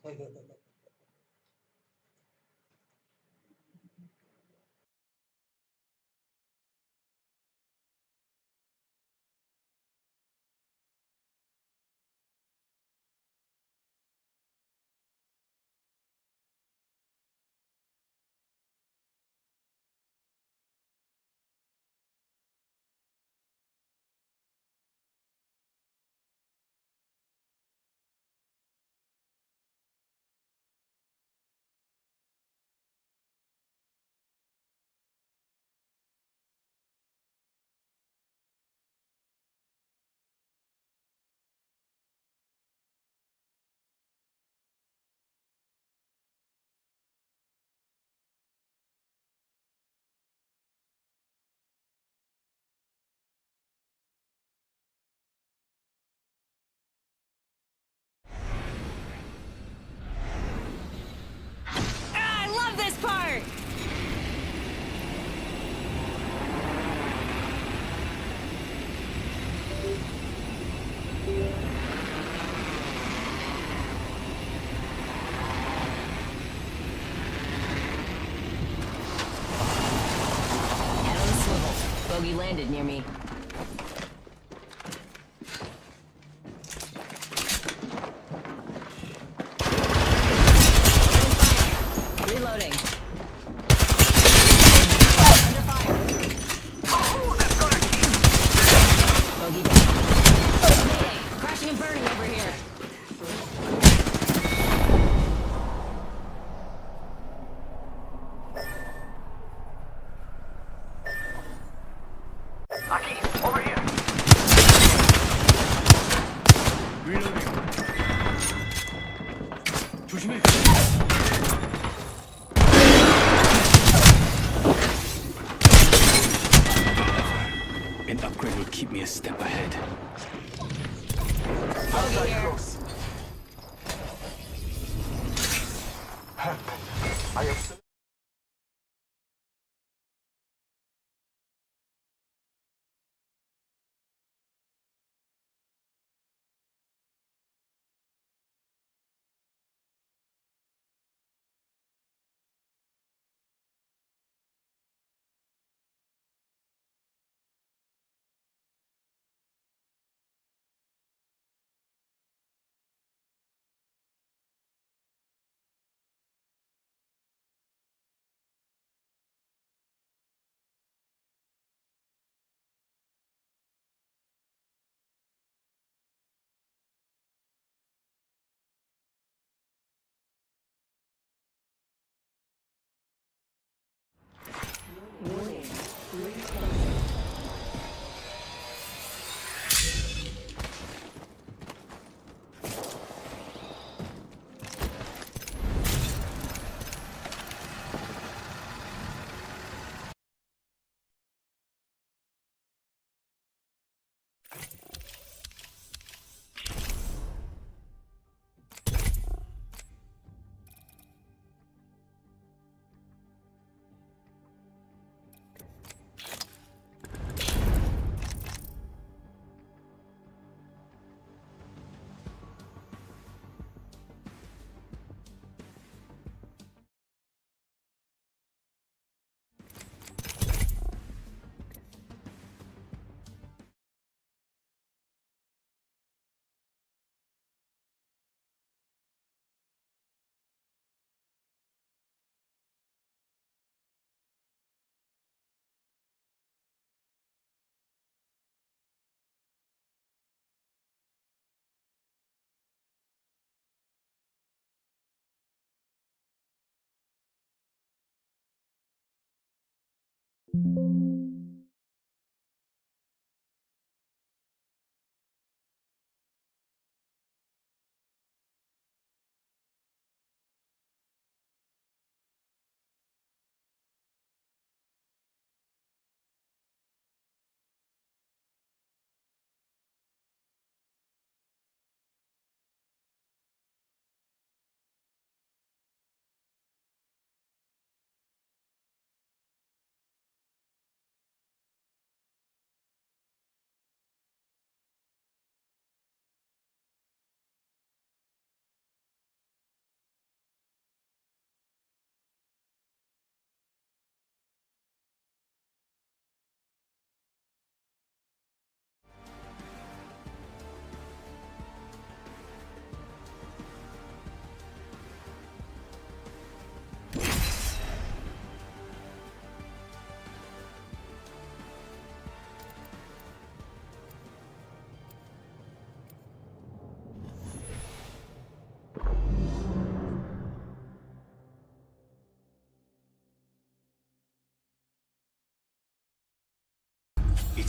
I love this part! Head on the swivel. Bogey landed near me. Reloading. Under fire. Bogey down. Mayday. Crashing and burning over here. Lucky, over here. Reloading. 조심해. An upgrade will keep me a step ahead. Bogey here. I am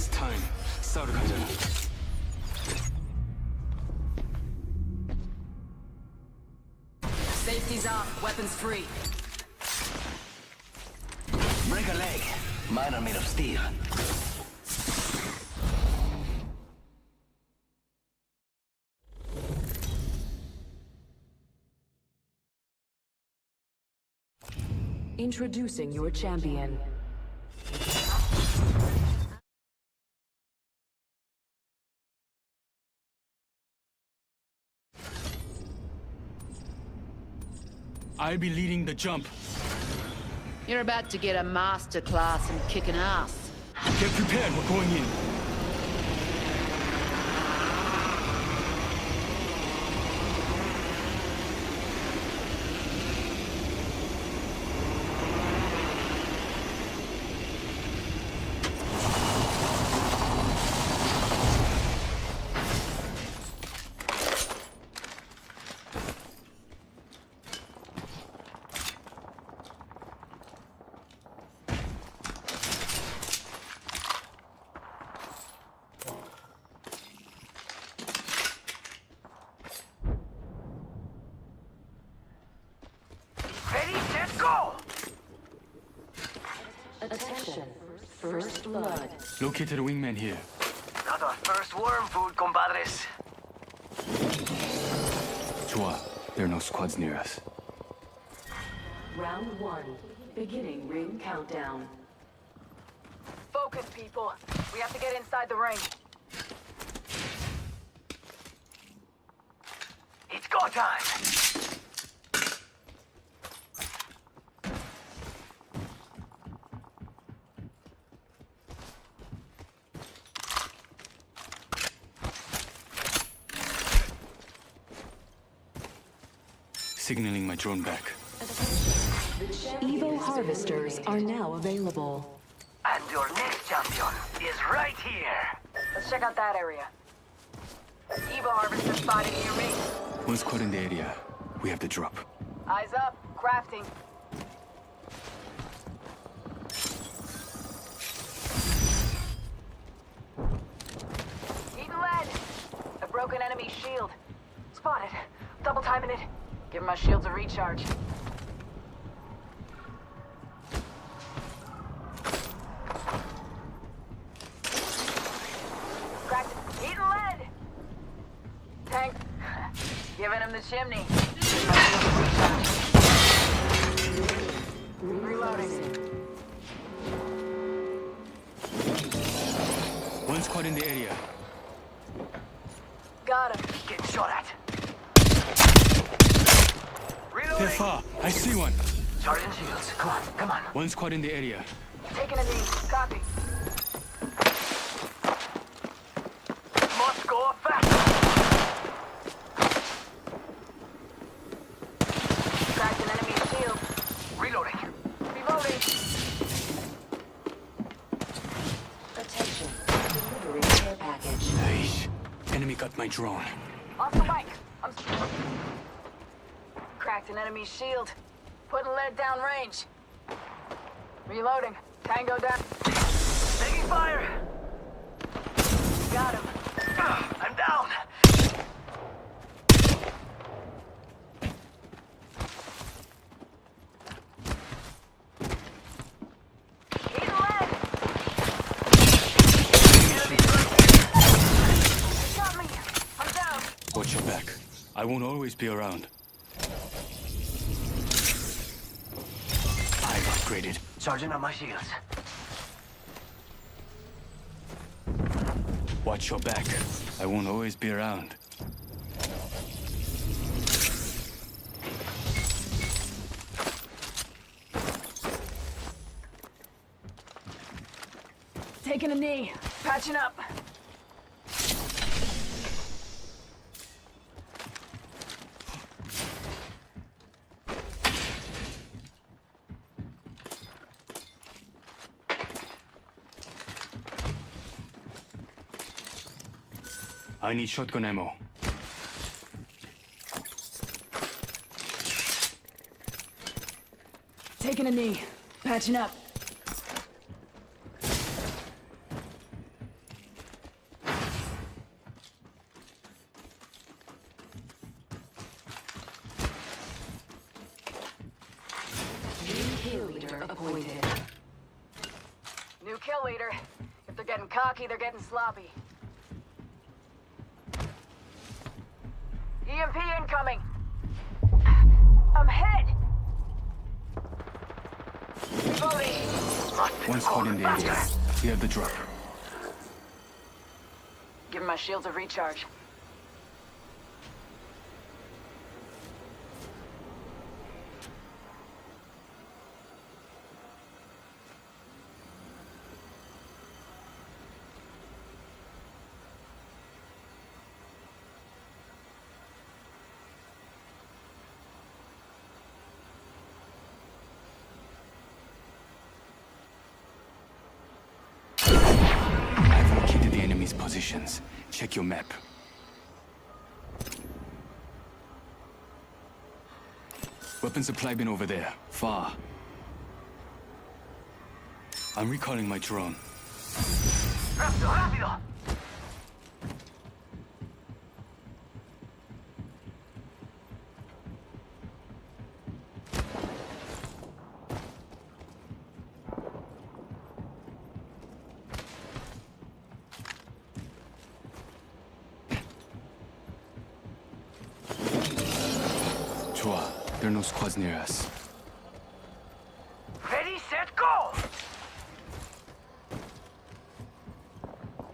It's time. 싸우러 가자. Safety's off, weapons free. Break a leg. Mine are made of steel. Introducing your champion. I'll be leading the jump. You're about to get a master class in kicking ass. Get prepared, we're going in. Ready, set, go! Attention, first blood. Located a wingman here. Got our first worm food, compadres. 좋아. There are no squads near us. Round 1, beginning ring countdown. Focus, people. We have to get inside the ring. It's go time! Signaling my drone back. Evo harvesters are now available. And your next champion is right here. Let's check out that area. Evo harvester spotted near me. One squad in the area. We have the drop. Eyes up. Crafting. Eating lead. A broken enemy shield. Spotted. Double timing it. Give my shields a recharge. Cracked. Eating lead. Tank. Giving him the chimney. Reloading. One squad in the area. Got him. Getting shot at. They're Reloading! far. I see one. Sergeant Shields, come on, come on. One squad in the area. Taking a knee. Copy. Must go fast! Cracked an enemy shield. Reloading. Reloading. Attention, delivering care package. Hey, enemy got my drone. Off the mic. I'm cracked an enemy shield. Putting lead down range. Reloading. Tango down. Taking fire! Got him. I'm down! Eating lead. Got me. I'm down. Watch your back. I won't always be around. I've upgraded. Sergeant on my shields. Watch your back. I won't always be around. Taking a knee. Patching up. I need shotgun ammo. Taking a knee. Patching up. appointed. New kill leader. If they're getting cocky, they're getting sloppy. EMP incoming! I'm hit! Reloading! One squad in the area. We have the drop. Give my shields a recharge. I've located the enemy's positions. Check your map. Weapon supply bin over there. Far. I'm recalling my drone. Rápido, rápido. 좋아. There are no squads near us. Ready, set, go!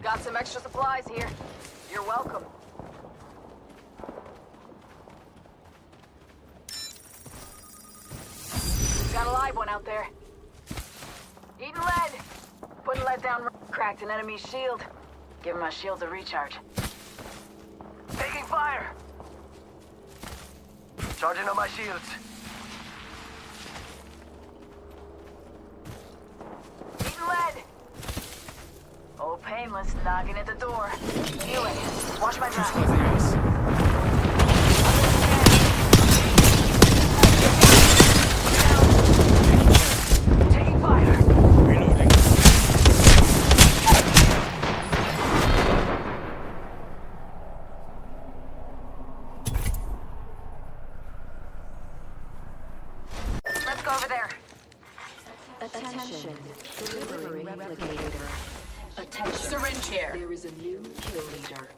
Got some extra supplies here. You're welcome. Got a live one out there. Eating lead. Putting lead down. Cracked an enemy's shield. Giving my shields a recharge. Taking fire! Charging on my shields. Eating lead. Oh, painless knocking at the door. Healing. Watch my Two back. squads near us. Taking fire! Reloading. Let's go over there. Attention. Delivering replicator. Attention. Syringe here. There is a new kill leader.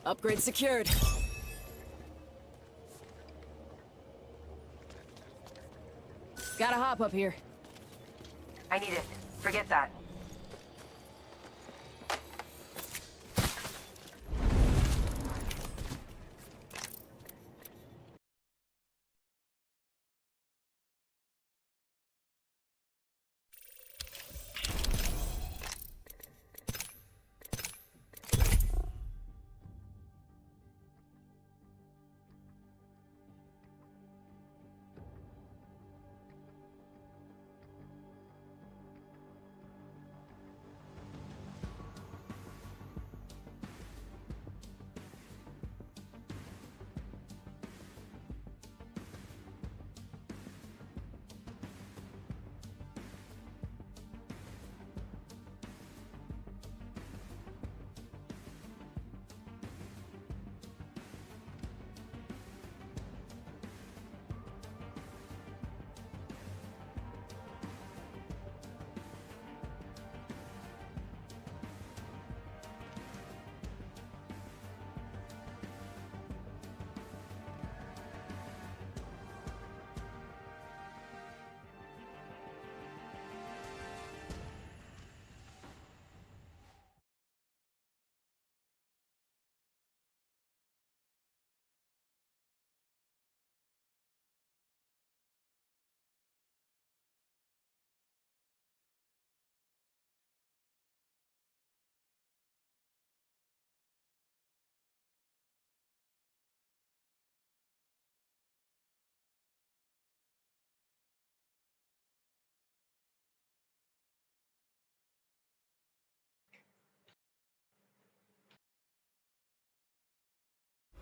Upgrade secured. Gotta hop up here. I need it. Forget that.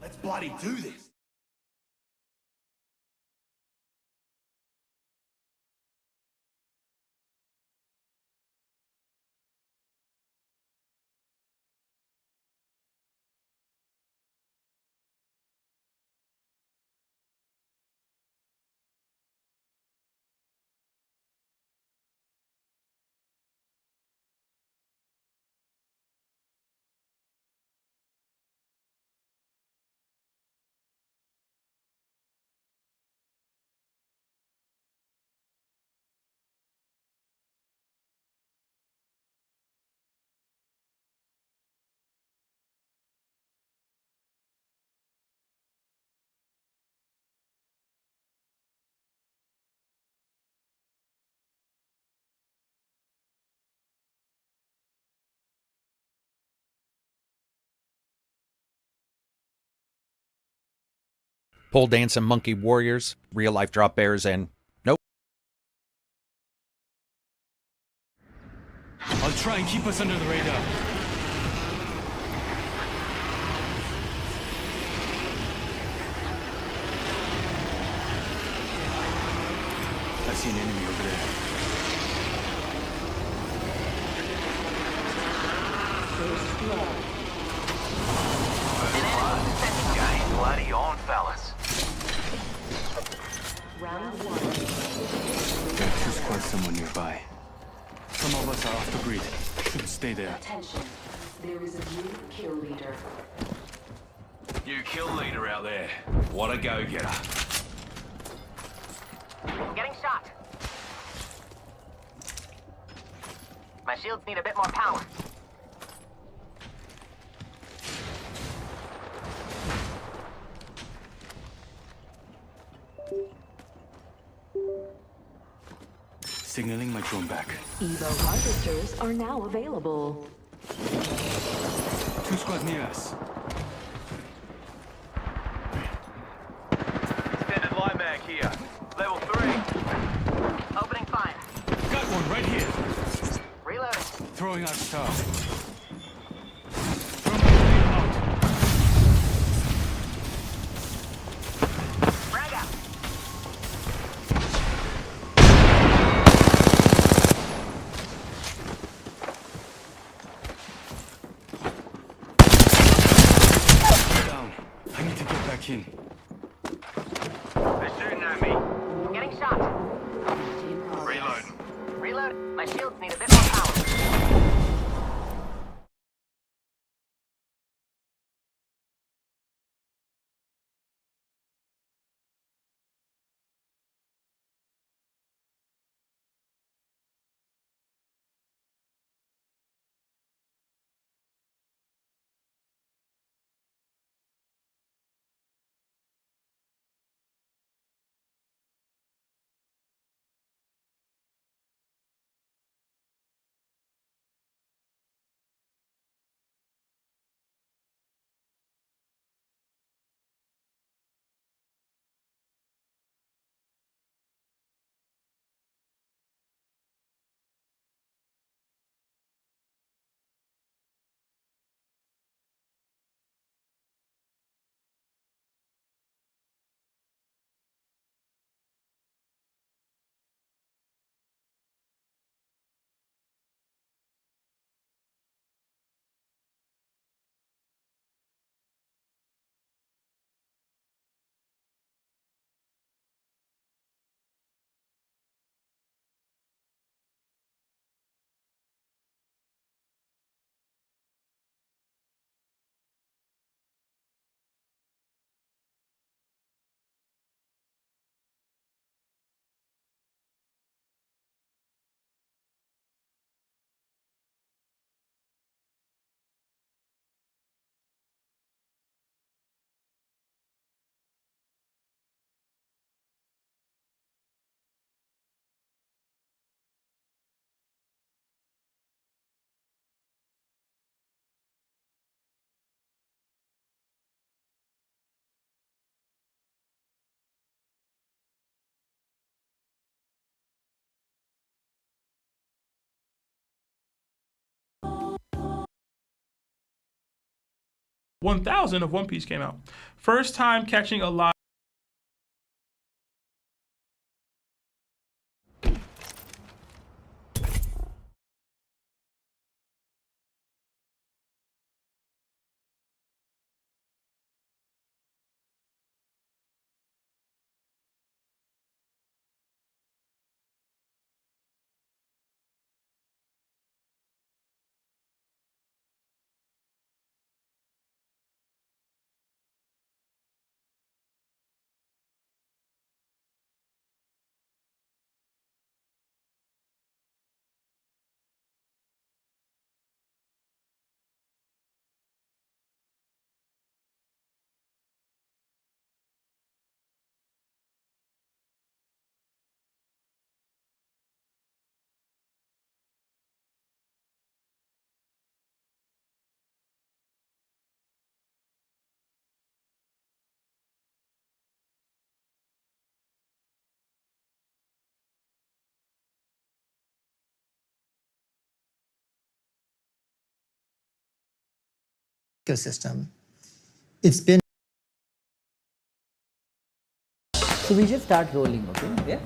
Let's bloody do this. Pole dancing monkey warriors, real life drop bears, and nope. I'll try and keep us under the radar. I see an enemy over there. Bloody on, fellas. There are 2 squads somewhere nearby. Some of us are off the grid. Should stay there. Attention. There is a new kill leader. New kill leader out there. What a go-getter. I'm getting shot. My shields need a bit more power. Signaling my drone back. Evo harvesters are now available. 2 squads near us. Extended light mag here. Level 3. Opening fire. Got one right here. Reloading. Throwing out star. Throw my grenade out. Frag out. Down. I need to get back in. They're shooting at me. I'm getting shot. Reload. Reload. My shields need a bit more power. #1000 of One Piece came out. First time catching a live ecosystem. It's been. So we just start rolling, okay? Yeah.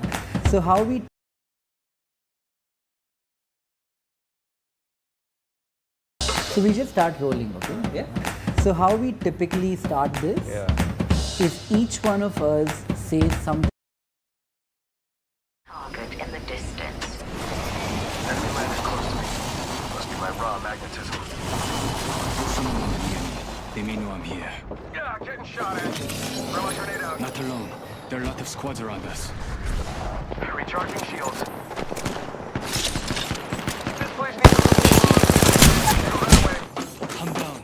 So how we. So we just start rolling, okay? Yeah. So how we typically start this is each one of us says something. Target in the distance. Enemy landed close to me. Must be my raw magnetism. Someone near me. They may know I'm here. Yeah, getting shot at. Throw a grenade out. Not alone. There are a lot of squads around us. Recharging shields. This place needs a little more. Come down.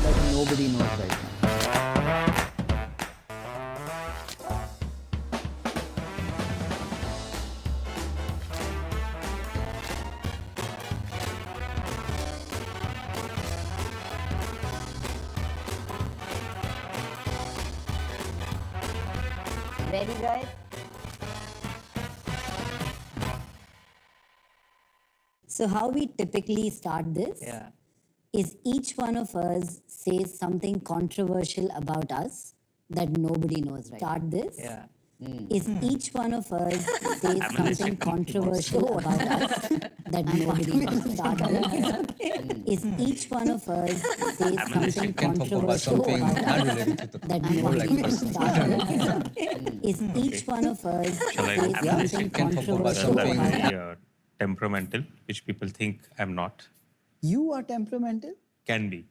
That nobody knows right now. Ready, guys? So how we typically start this is each one of us says something controversial about us that nobody knows, right? Start this is each one of us says something controversial about us that nobody knows. Start this is each one of us says something controversial about us that nobody knows. Start this is each one of us says something controversial about us. Temperamental, which people think I'm not. You are temperamental? Can be.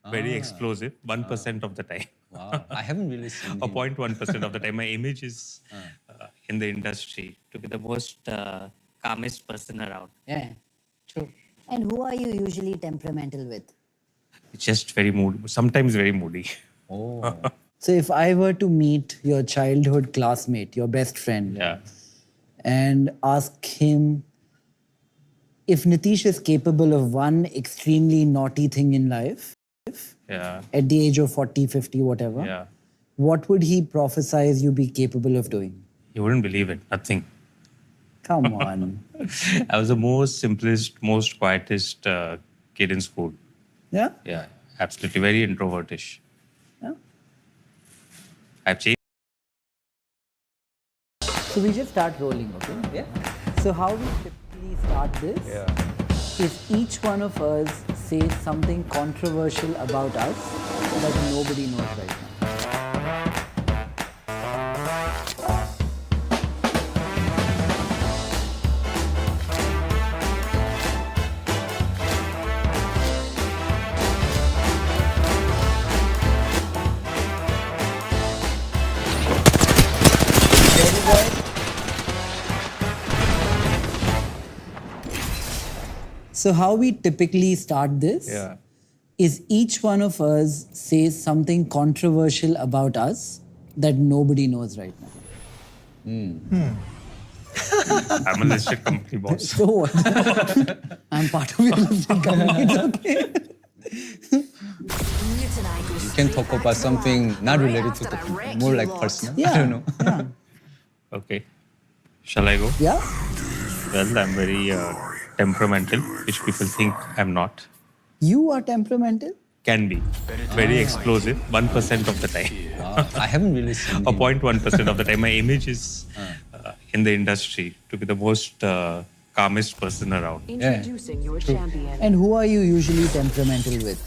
Very explosive, 1% of the time. Wow. I haven't really seen Or 0.1% of the time. My image is in the industry to be the most calmest person around. Yeah, true. And who are you usually temperamental with? Just very moody, sometimes very moody. Oh. So if I were to meet your childhood classmate, your best friend, and ask him if Nitish is capable of one extremely naughty thing in life, at the age of 40, 50, whatever, what would he prophesize you be capable of doing? You wouldn't believe it, nothing. Come on. I was the most simplest, most quietest kid in school. Yeah? Yeah, absolutely. Very introvertish. Yeah. I've changed. So we just start rolling, okay? Yeah. So how we typically start this is each one of us says something controversial about us that nobody knows right now. So how we typically start this is each one of us says something controversial about us that nobody knows right now. I'm a listed company boss. So what? I'm part of your listed company. It's okay. You can talk about something not related to the more like personal. I don't know. Yeah. Okay. Shall I go? Yeah. Well, I'm very temperamental, which people think I'm not. You are temperamental? Can be. Very explosive, 1% of the time. I haven't really seen Or 0.1% of the time. My image is in the industry to be the most calmest person around. Introducing your champion. And who are you usually temperamental with?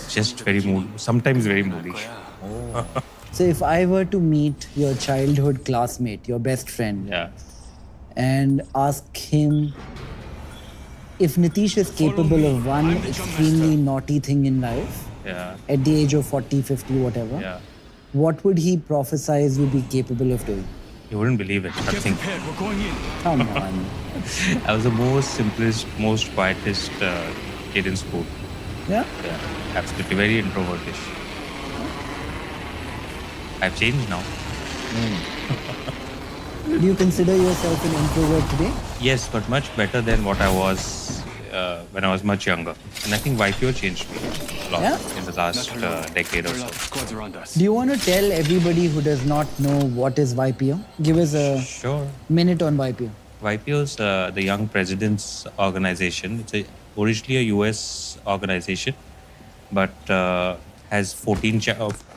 Just very moody, sometimes very moody. So if I were to meet your childhood classmate, your best friend, and ask him if Nitish is capable of one extremely naughty thing in life, at the age of 40, 50, whatever, what would he prophesize you be capable of doing? You wouldn't believe it. Nothing. We're going in. Come on. I was the most simplest, most quietest kid in school. Yeah? Yeah, absolutely. Very introvertish. I've changed now. Do you consider yourself an introvert today? Yes, but much better than what I was when I was much younger. And I think YPO changed me a lot in the last decade or so. Squads around us. Do you want to tell everybody who does not know what is YPO? Give us a minute on YPO. YPO is the Young Presidents Organization. It's originally a US organization, but has 14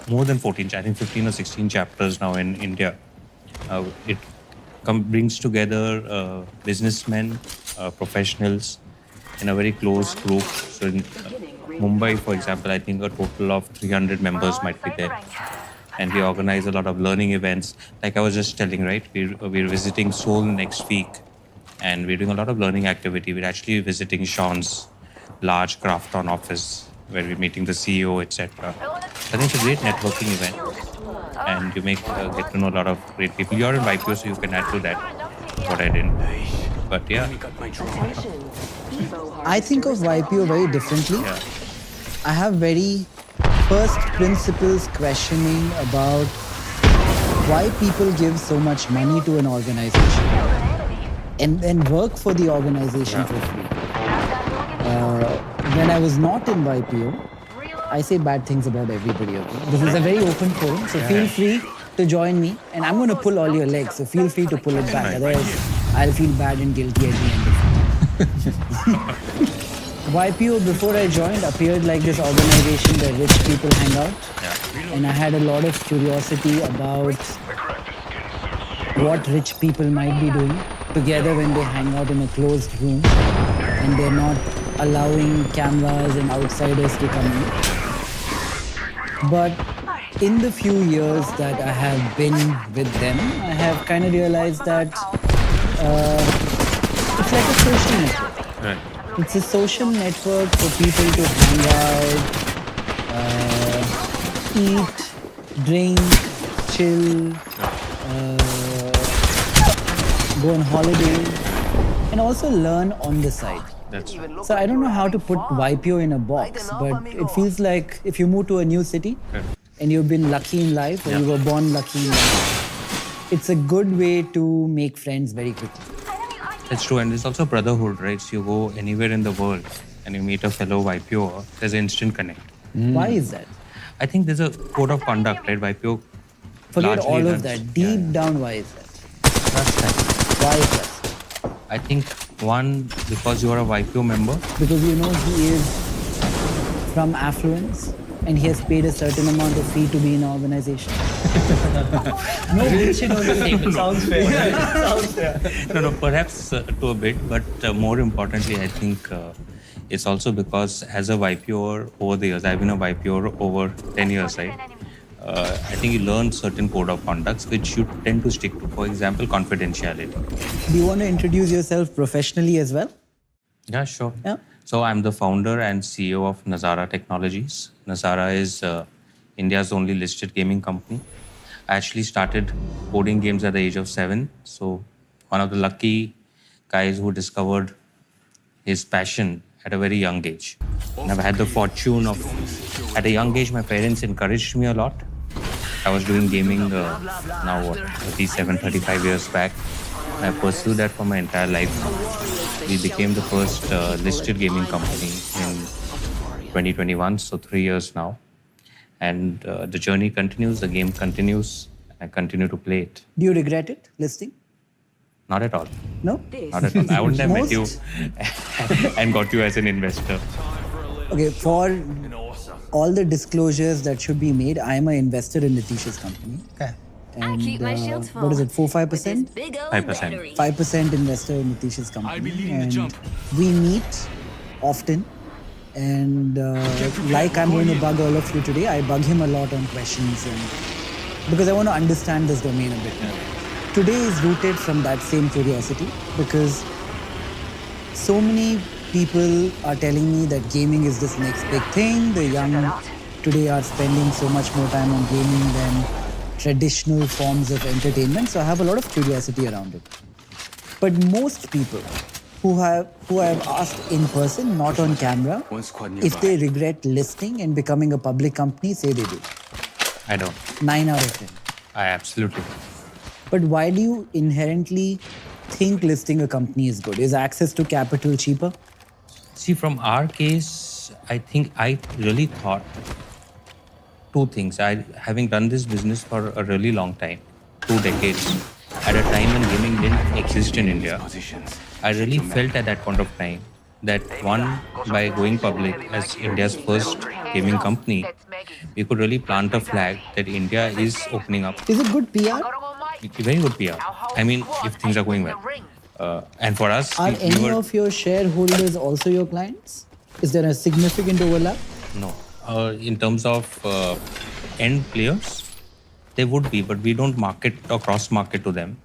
more than 14, I think 15 or 16 chapters now in India. It brings together businessmen, professionals in a very close group. So in Mumbai, for example, I think a total of 300 members might be there. And we organize a lot of learning events. Like I was just telling, right? We're visiting Seoul next week. And we're doing a lot of learning activity. We're actually visiting Sean's large Crafton office where we're meeting the CEO, etc. I think it's a great networking event. And you get to know a lot of great people. You're in YPO, so you can add to that what I didn't. But yeah. I think of YPO very differently. Yeah. I have very first principles questioning about why people give so much money to an organization and work for the organization for free. When I was not in YPO, I say bad things about everybody. Okay? This is a very open forum, so feel free to join me. And I'm going to pull all your legs, so feel free to pull it back. Otherwise, I'll feel bad and guilty at the end of it. YPO, before I joined, appeared like this organization where rich people hang out. And I had a lot of curiosity about what rich people might be doing together when they hang out in a closed room and they're not allowing cameras and outsiders to come in. But in the few years that I have been with them, I have kind of realized that it's like a social network. Right. It's a social network for people to hang out, eat, drink, chill, go on holiday, and also learn on the side. That's right. So I don't know how to put YPO in a box, but it feels like if you move to a new city and you've been lucky in life, or you were born lucky in life, it's a good way to make friends very quickly. That's true, and there's also brotherhood, right? So you go anywhere in the world and you meet a fellow YPO, there's an instant connect. Why is that? I think there's a code of conduct, right? YPO. Forget largely all of runs- that. Deep down, why is that? Trust. Why is that? I think one, because you are a YPO member. Because you know he is from affluence and he has paid a certain amount of fee to be in an organization. No bullshit on the table. Sounds fair. Sounds fair. No, perhaps to a bit, but more importantly, I think it's also because as a YPO over the years, I've been a YPO over 10 years, right? I think you learn certain code of conducts which you tend to stick to. For example, confidentiality. Do you want to introduce yourself professionally as well? Yeah, sure. Yeah. So I'm the founder and CEO of Nazara Technologies. Nazara is India's only listed gaming company. I actually started coding games at the age of 7. So one of the lucky guys who discovered his passion at a very young age. And I've had the fortune of, at a young age, my parents encouraged me a lot. I was doing gaming now, 35 years back. I pursued that for my entire life. We became the first listed gaming company in 2021, so 3 years now. And the journey continues, the game continues. I continue to play it. Do you regret it, listing? Not at all. No? Not at all. I wouldn't have met you and got you as an investor. Okay, for all the disclosures that should be made, I am an investor in Nitish's company. Okay. And what is it, 4-5%? 5%. 5% investor in Nitish's company. I'll be leading the And jump. we meet often. And like I'm going to bug all of you today, I bug him a lot on questions and because I want to understand this domain a bit more. Today is rooted from that same curiosity because so many people are telling me that gaming is this next big thing. The young today are spending so much more time on gaming than traditional forms of entertainment. So I have a lot of curiosity around it. But most people who I have asked in person, not on camera, if they regret listing and becoming a public company, say they do. I don't. 9 out of 10. I absolutely. But why do you inherently think listing a company is good? Is access to capital cheaper? See, from our case, I think I really thought two things. Having done this business for a really long time, 2 decades, at a time when gaming didn't exist in India, I really felt at that point of time that one, by going public as India's first gaming company, we could really plant a flag that India is opening up. Is it good PR? Very good PR. I mean, if things are going well. And for us, are any of your shareholders also your clients? Is there a significant overlap? No. In terms of end players, they would be, but we don't market or cross-market to them.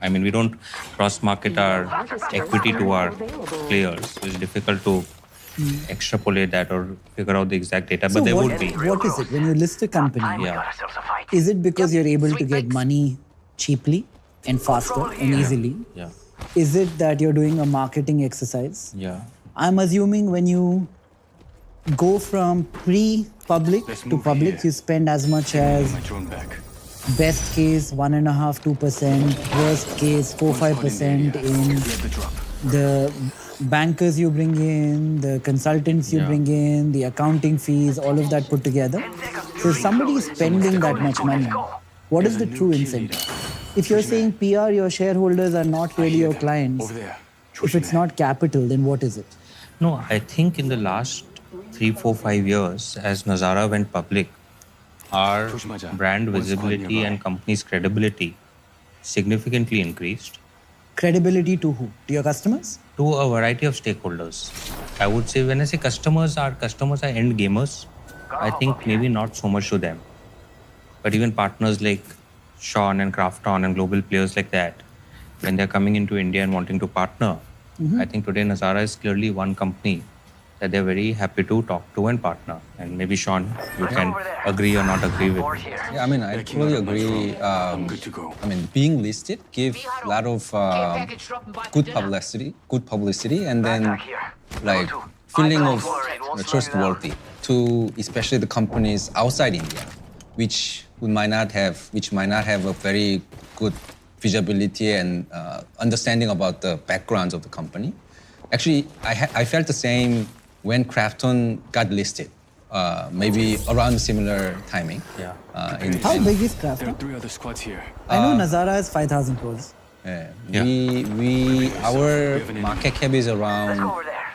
I mean, we don't cross-market our equity to our players. It's difficult to extrapolate that or figure out the exact data, So but there what, would be. What is it? When you list a company, Yeah. is it because you're able to get money cheaply and faster and easily? Yeah. Is it that you're doing a marketing exercise? Yeah. I'm assuming when you go from pre-public to public, you spend as much as best case 1.5-2%, worst case 4-5% in the bankers you bring in, the consultants you bring in, the accounting fees, all of that put together. So if somebody is spending that much money, what is the true incentive? If you're saying PR, your shareholders are not really your clients, if it's not capital, then what is it? No, I think in the last 3, 4, 5 years, as Nazara went public, our brand visibility and company's credibility significantly increased. Credibility to who? To your customers? To a variety of stakeholders. I would say when I say customers, our customers are end gamers. I think maybe not so much to them. But even partners like Sean and Krafton and global players like that, when they're coming into India and wanting to partner, I think today Nazara is clearly one company that they're very happy to talk to and partner. And maybe Sean, you can agree or not agree with me. Yeah, I mean, I totally agree. I mean, being listed gives a lot of good publicity, and then like feeling of trustworthy to especially the companies outside India, which might not have a very good visibility and understanding about the backgrounds of the company. Actually, I felt the same when Krafton got listed, maybe around similar timing. Yeah. How big is Krafton? There are 3 other squads here. I know Nazara has 5,000 crores. Our market cap is around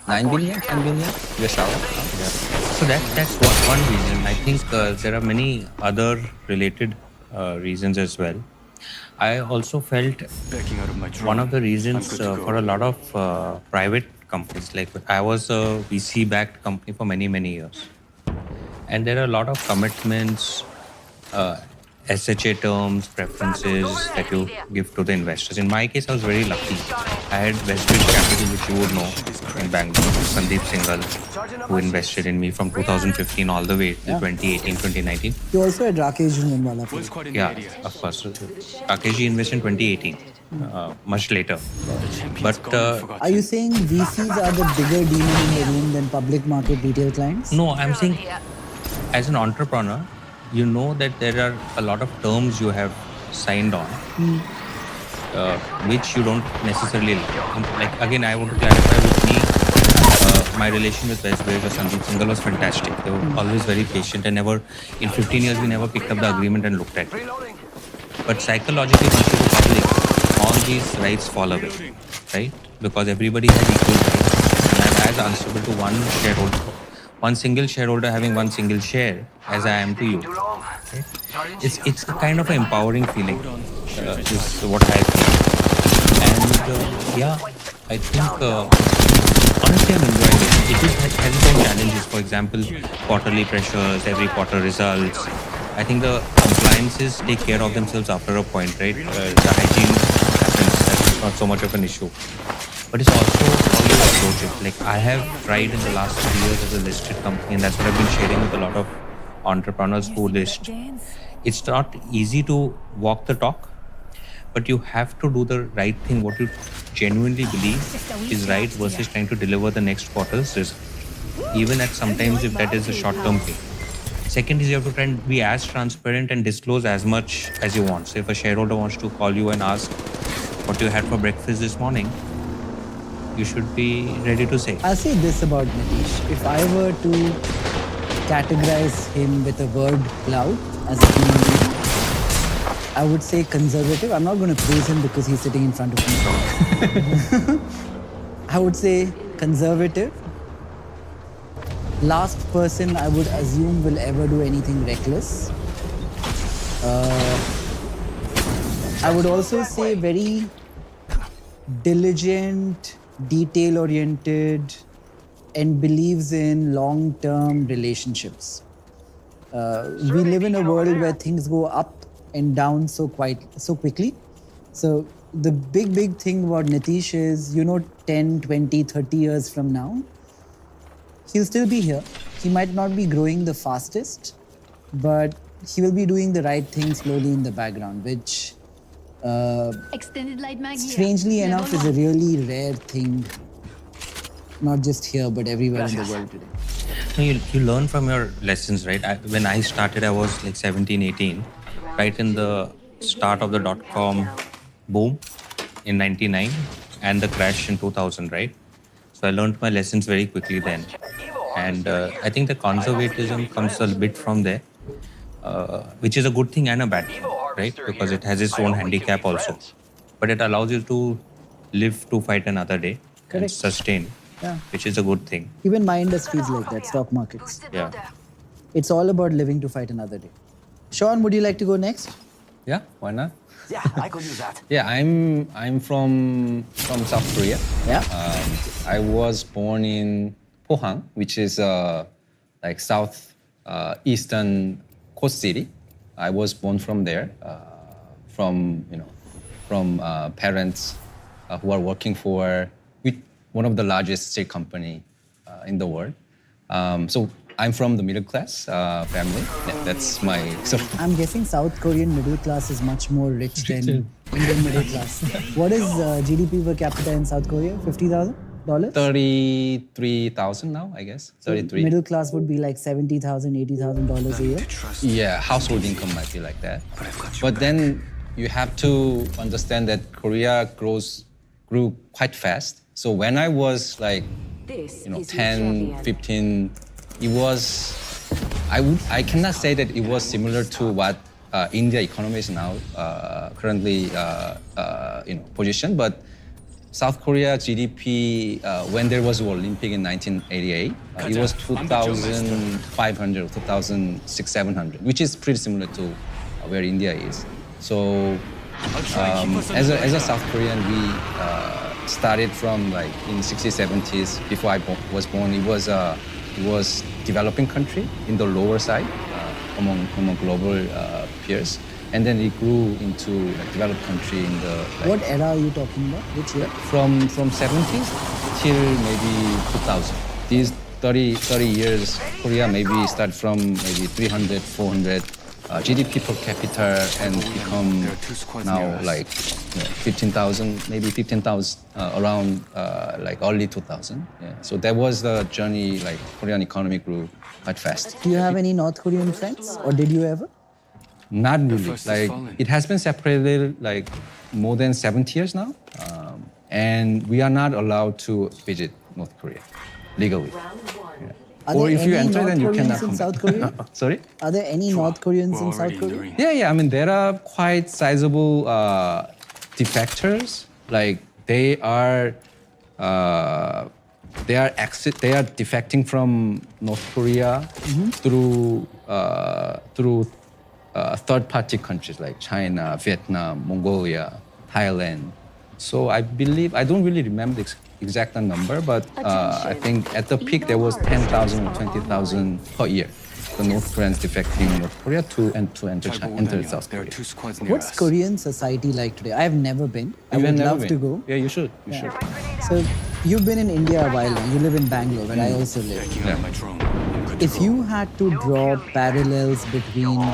9 billion, 10 billion US dollar. So that's one reason. I think there are many other related reasons as well. I also felt one of the reasons for a lot of private companies, like I was a VC-backed company for many, many years. And there are a lot of commitments, SHA terms, preferences that you give to the investors. In my case, I was very lucky. I had Westbridge Capital, which you would know, in Bangalore, Sandeep Singhal, who invested in me from 2015 all the way to 2018, 2019. You also had Rakesh Nirmala. Yeah, of course. Rakesh invested in 2018, much later. But are you saying VCs are the bigger demon in the room than public market retail clients? No, I'm saying as an entrepreneur, you know that there are a lot of terms you have signed on, which you don't necessarily like. Again, I want to clarify with me, my relation with Westbridge or Sandeep Singhal was fantastic. They were always very patient and never, in 15 years, we never picked up the agreement and looked at it. But psychologically, once you go public, all these rights fall away, right? Because everybody has equal rights. And I'm as answerable to one single shareholder having one single share as I am to you. Right? It's a kind of an empowering feeling, is what I feel. And yeah, I think honestly I'm enjoying it. It has its own challenges. For example, quarterly pressures, every quarter results. I think the compliances take care of themselves after a point, right? The hygiene happens. That's not so much of an issue. But it's also how you approach it. Like I have tried in the last 3 years as a listed company, and that's what I've been sharing with a lot of entrepreneurs who list. It's not easy to walk the talk, but you have to do the right thing, what you genuinely believe is right versus trying to deliver the next quarter's result. Even at sometimes if that is a short-term thing. Second is you have to try and be as transparent and disclose as much as you want. So if a shareholder wants to call you and ask what you had for breakfast this morning, you should be ready to say. I'll say this about Nitish. If I were to categorize him with a word cloud as a human being, I would say conservative. I'm not going to praise him because he's sitting in front of me. I would say conservative. Last person I would assume will ever do anything reckless. I would also say very diligent, detail-oriented, and believes in long-term relationships. We live in a world where things go up and down so quickly. So the big thing about Nitish is, 10, 20, 30 years from now, he'll still be here. He might not be growing the fastest, but he will be doing the right thing slowly in the background, which strangely enough is a really rare thing, not just here, but everywhere in the world today. You learn from your lessons, right? When I started, I was like 17, 18, right in the start of the .com boom in 99 and the crash in 2000, right? So I learned my lessons very quickly then. And I think the conservatism comes a bit from there, which is a good thing and a bad thing, right? Because it has its own handicap also. But it allows you to live to fight another day and sustain, which is a good thing. Even my industry is like that, stock markets. Yeah. It's all about living to fight another day. Sean, would you like to go next? Yeah, why not? Yeah, I could use that. Yeah, I'm from South Korea. Yeah. I was born in Pohang, which is like south eastern coast city. I was born from there, from parents who are working for one of the largest steel company in the world. So I'm from the middle class family. Yeah, that's my sort of. I'm guessing South Korean middle class is much more rich than Indian middle class. What is GDP per capita in South Korea? $50,000? 33,000 now, I guess. 33. Middle class would be like $70,000, $80,000 a year. Yeah, household income might be like that. But then you have to understand that Korea grew quite fast. So when I was like, 10, 15, it was, I cannot say that it was similar to what India economy is now currently position, but South Korea GDP, when there was Olympic in 1988, it was 2,500, 2,600, 700, which is pretty similar to where India is. So as a South Korean, we started from like in 60s, 70s. Before I was born, it was developing country in the lower side among global peers. And then it grew into a developed country in the... What era are you talking about? Which year? From 70s till maybe 2000. These 30 years, Korea maybe start from maybe 300, 400 GDP per capita and become now like 15,000, maybe 15,000 around like early 2000. Yeah. So that was the journey, like Korean economy grew quite fast. Do you have any North Korean friends or did you ever? Not really. Like it has been separated like more than 70 years now, and we are not allowed to visit North Korea legally. Yeah. Or if you enter, then you cannot come South back. Korea? Sorry? Are there any North Koreans in South Korea? Yeah. I mean, there are quite sizable defectors. Like they are defecting from North Korea through third-party countries like China, Vietnam, Mongolia, Thailand. So I believe, I don't really remember the exact number, but I think at the peak there was 10,000 or 20,000 per year. The North Koreans defecting North Korea to enter South Korea. What's Korean society like today? I have never been. I would love to go. Yeah, you should. You should. So You've been in India a while now. You live in Bangalore, where I also live. If you had to draw parallels between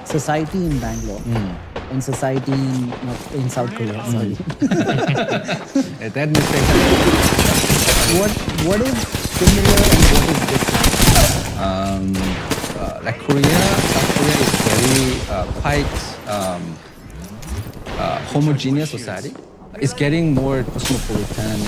society in Bangalore and society in South Korea, sorry. That mistake. What is similar and what is different? Like Korea, South Korea is very quite homogeneous society. It's getting more cosmopolitan.